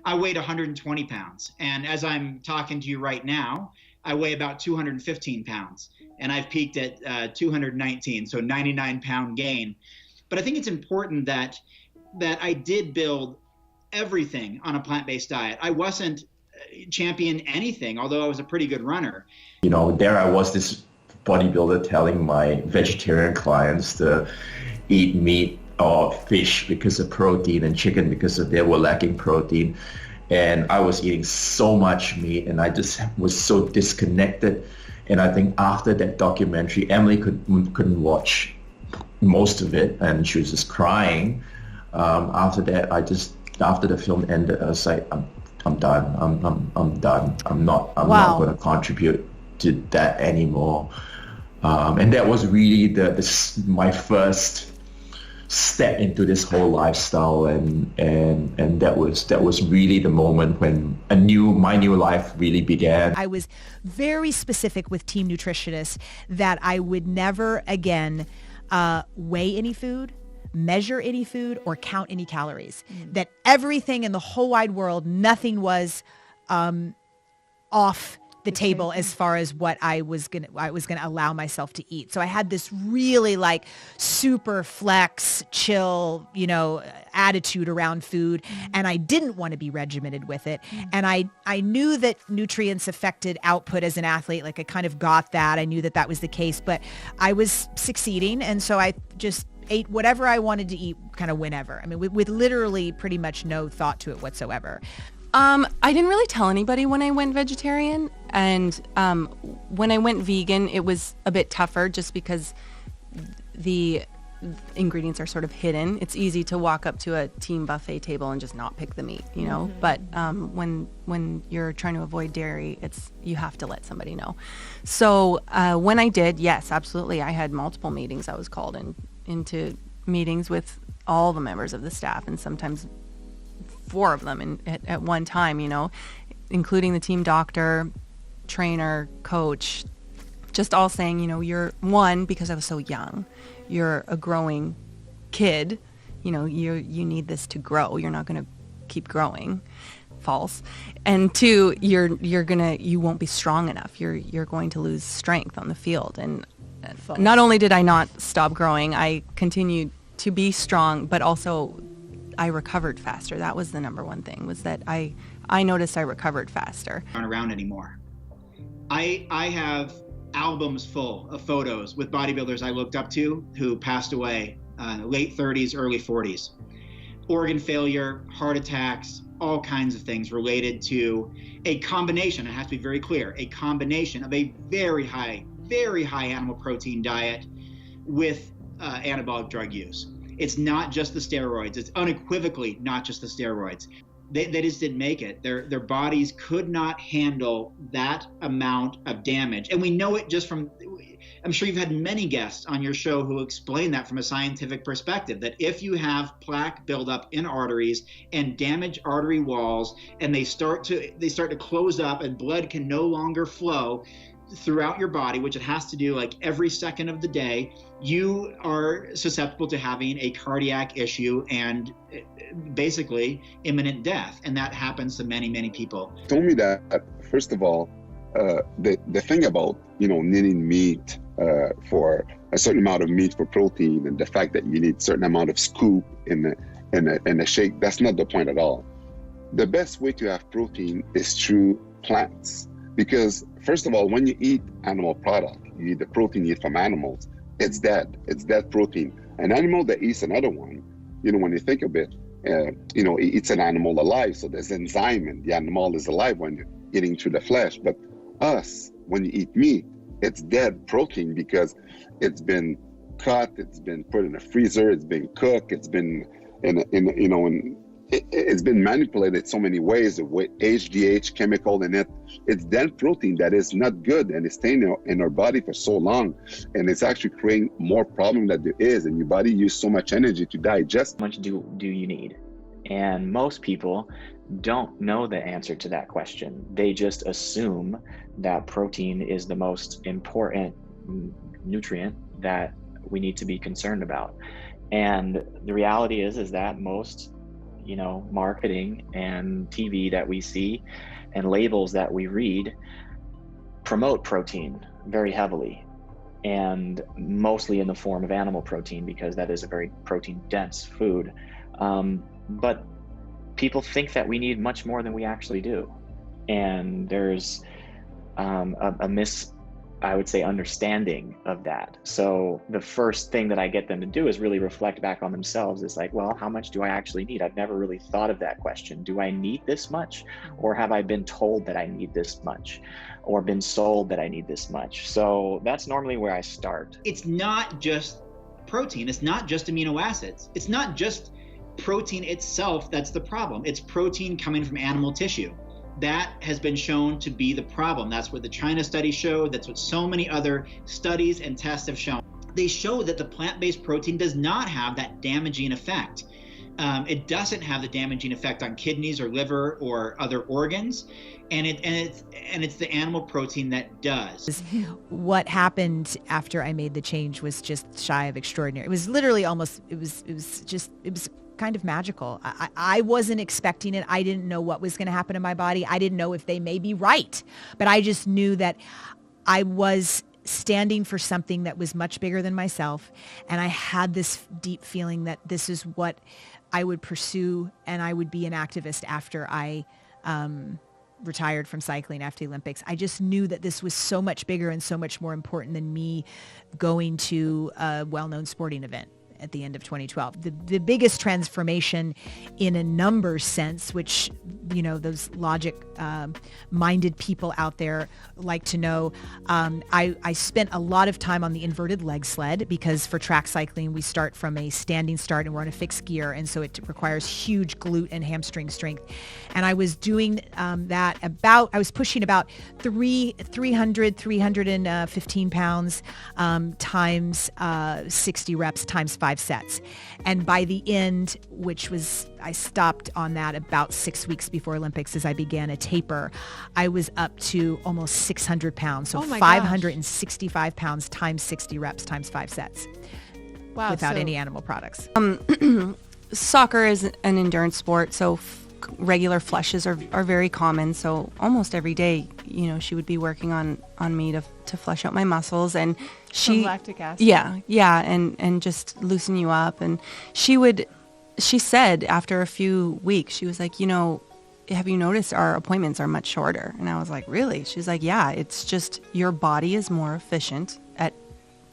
I weighed 120 pounds. And as I'm talking to you right now, I weigh about 215 pounds. And I've peaked at 219, so 99-pound gain. But I think it's important that I did build everything on a plant-based diet. I wasn't champion anything, although I was a pretty good runner. There I was, this bodybuilder telling my vegetarian clients to eat meat or fish because of protein and chicken because of they were lacking protein. And I was eating so much meat and I just was so disconnected. And I think after that documentary, Emily couldn't watch most of it and she was just crying. After that, after the film ended, I was like, I'm done. I'm done. I'm not Wow. going to contribute to that anymore. And that was really my first step into this whole lifestyle, and that was really the moment when my new life really began. I was very specific with team nutritionists that I would never again weigh any food, measure any food, or count any calories. That everything in the whole wide world, nothing was off the table as far as what I was gonna allow myself to eat. So I had this really like super flex, chill, attitude around food, and I didn't want to be regimented with it. And I knew that nutrients affected output as an athlete. Like I kind of got that. I knew that was the case, but I was succeeding, and so I just ate whatever I wanted to eat, kind of whenever. I mean, with literally pretty much no thought to it whatsoever. I didn't really tell anybody when I went vegetarian, and when I went vegan, it was a bit tougher just because the ingredients are sort of hidden. It's easy to walk up to a team buffet table and just not pick the meat, But when you're trying to avoid dairy, you have to let somebody know. So when I did, yes, absolutely, I had multiple meetings. I was called into meetings with all the members of the staff, and sometimes 4 of them at one time, including the team doctor, trainer, coach, just all saying, you're one, because I was so young, you're a growing kid, you need this to grow. You're not going to keep growing. False. And 2, you won't be strong enough. You're going to lose strength on the field. And False. Not only did I not stop growing, I continued to be strong, but also I recovered faster. That was the number one thing, was that I noticed I recovered faster. Aren't around anymore. I have albums full of photos with bodybuilders I looked up to who passed away, late 30s, early 40s. Organ failure, heart attacks, all kinds of things related to a combination, it has to be very clear, a combination of a very high animal protein diet with anabolic drug use. It's not just the steroids. It's unequivocally not just the steroids. They just didn't make it. Their bodies could not handle that amount of damage. And we know it just from, I'm sure you've had many guests on your show who explain that from a scientific perspective, that if you have plaque buildup in arteries and damage artery walls, and they start to close up and blood can no longer flow throughout your body, which it has to do like every second of the day, you are susceptible to having a cardiac issue and basically imminent death. And that happens to many, many people. Told me that, first of all, the thing about, needing meat for a certain amount of meat for protein, and the fact that you need a certain amount of scoop in a shake, that's not the point at all. The best way to have protein is through plants. Because first of all, when you eat animal product, you eat the protein you eat from animals, it's dead protein. An animal that eats another one, when you think of it, it's an animal alive, so there's enzyme and the animal is alive when you're eating through the flesh. But us, when you eat meat, it's dead protein because it's been cut, it's been put in a freezer, it's been cooked, it's been it's been manipulated so many ways with HGH chemical in it. It's dead protein that is not good, and it's staying in our body for so long, and it's actually creating more problem than there is, and your body uses so much energy to digest. How much do you need? And most people don't know the answer to that question. They just assume that protein is the most important nutrient that we need to be concerned about. And the reality is that most marketing and TV that we see and labels that we read promote protein very heavily, and mostly in the form of animal protein, because that is a very protein dense food. But people think that we need much more than we actually do. And there's I would say, understanding of that. So the first thing that I get them to do is really reflect back on themselves. It's like, well, how much do I actually need? I've never really thought of that question. Do I need this much? Or have I been told that I need this much? Or been sold that I need this much? So that's normally where I start. It's not just protein. It's not just amino acids. It's not just protein itself that's the problem. It's protein coming from animal tissue. That has been shown to be the problem. That's what the China study showed. That's what so many other studies and tests have shown. They show that the plant-based protein does not have that damaging effect. It doesn't have the damaging effect on kidneys or liver or other organs, and it's the animal protein that does. What happened after I made the change was just shy of extraordinary. It was literally almost. It was kind of magical. I wasn't expecting it. I didn't know what was going to happen in my body. I didn't know if they may be right, but I just knew that I was standing for something that was much bigger than myself. And I had this deep feeling that this is what I would pursue, and I would be an activist after I retired from cycling after the Olympics. I just knew that this was so much bigger and so much more important than me going to a well-known sporting event at the end of 2012. The biggest transformation in a numbers sense, which, those logic minded people out there like to know, I spent a lot of time on the inverted leg sled, because for track cycling, we start from a standing start and we're on a fixed gear. And so it requires huge glute and hamstring strength. And I was doing that I was pushing about 315 pounds times 60 reps times 5 sets. And by the end, I stopped on that about 6 weeks before Olympics as I began a taper, I was up to almost 600 pounds. So 565 pounds times 60 reps times 5 sets. Wow. Without any animal products. Soccer is an endurance sport, so regular flushes are very common. So almost every day, she would be working on me to flush out my muscles, and From lactic acid. Yeah, and just loosen you up. And she said after a few weeks, she was like, have you noticed our appointments are much shorter? And I was like, really? She's like, yeah, it's just your body is more efficient at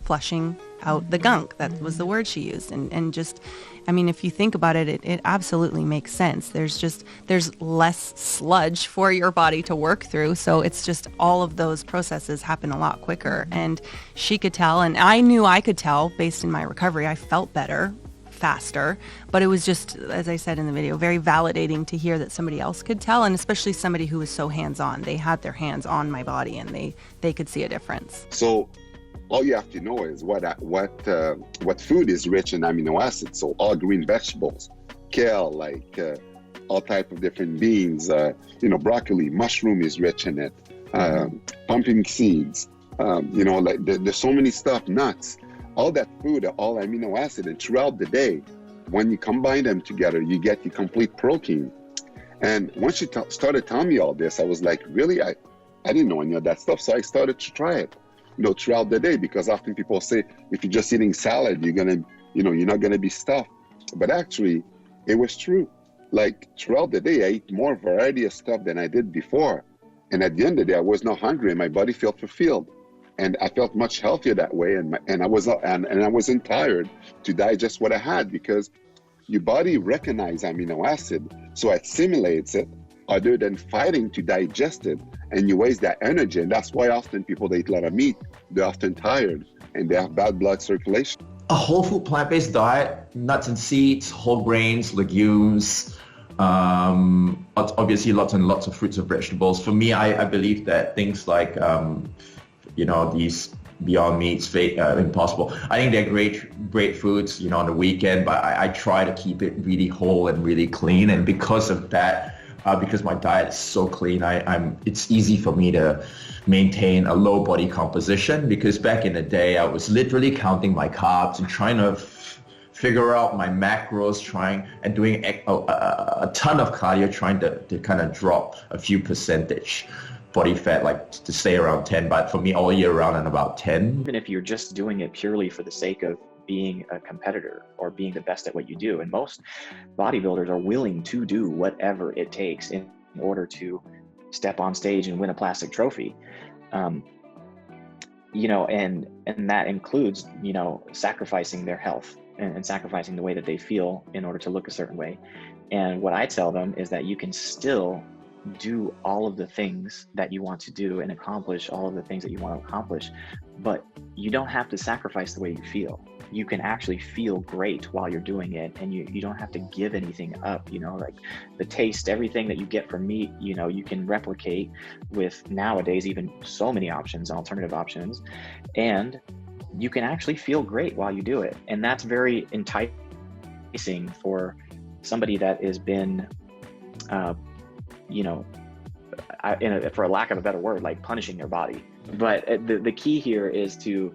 flushing out the gunk. That was the word she used. And just, if you think about it, it absolutely makes sense. There's less sludge for your body to work through. So it's just all of those processes happen a lot quicker. And she could tell, and I knew I could tell based in my recovery. I felt better, faster, but it was just, as I said in the video, very validating to hear that somebody else could tell, and especially somebody who was so hands-on. They had their hands on my body, and they could see a difference. So all you have to know is what food is rich in amino acids. So all green vegetables, kale, all type of different beans, broccoli, mushroom is rich in it, pumpkin seeds, there's so many stuff, nuts. All that food are all amino acid, and throughout the day, when you combine them together, you get your complete protein. And once she started telling me all this, I was like, really? I didn't know any of that stuff. So I started to try it, throughout the day, because often people say, if you're just eating salad, you're not gonna be stuffed. But actually, it was true. Throughout the day, I eat more variety of stuff than I did before. And at the end of the day, I was not hungry, and my body felt fulfilled. And I felt much healthier that way, and I wasn't tired to digest what I had, because your body recognizes amino acid, so it assimilates it, other than fighting to digest it, and you waste that energy. And that's why often people that eat a lot of meat, they're often tired and they have bad blood circulation. A whole food plant-based diet, nuts and seeds, whole grains, legumes, obviously lots and lots of fruits and vegetables. For me, I believe that things like these Beyond Meats, Impossible, I think they're great foods, on the weekend, but I try to keep it really whole and really clean. And because of that, because my diet is so clean, it's easy for me to maintain a low body composition, because back in the day, I was literally counting my carbs and trying to figure out my macros, trying and doing a ton of cardio, trying to kind of drop a few percentage body fat, like to stay around 10. But for me, all year round, I'm about 10. Even if you're just doing it purely for the sake of being a competitor or being the best at what you do, and most bodybuilders are willing to do whatever it takes in order to step on stage and win a plastic trophy. You know, and that includes, you know, sacrificing their health and sacrificing the way that they feel in order to look a certain way. And what I tell them is that you can still do all of the things that you want to do and accomplish all of the things that you want to accomplish, but you don't have to sacrifice the way you feel. You can actually feel great while you're doing it, and you don't have to give anything up. You know, like the taste, everything that you get from meat, you know, you can replicate with nowadays even so many options, alternative options, and you can actually feel great while you do it. And that's very enticing for somebody that has been you know, for a lack of a better word, like punishing their body. But the key here is to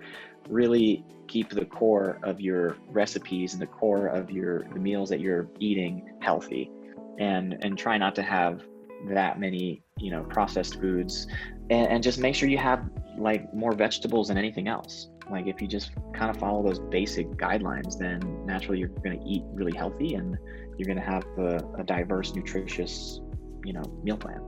really keep the core of your recipes and the core of the meals that you're eating healthy, and try not to have that many, you know, processed foods, and just make sure you have like more vegetables than anything else. Like if you just kind of follow those basic guidelines, then naturally you're going to eat really healthy, and you're going to have a diverse, nutritious, you know, meal plan.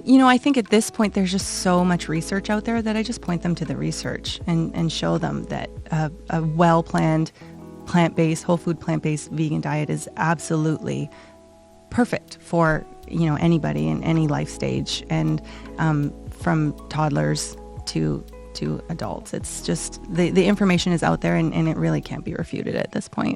You know, I think at this point there's just so much research out there that I just point them to the research and show them that a well-planned, plant-based, whole food, plant-based vegan diet is absolutely perfect for, you know, anybody in any life stage, and from toddlers to adults. It's just the information is out there, and it really can't be refuted at this point.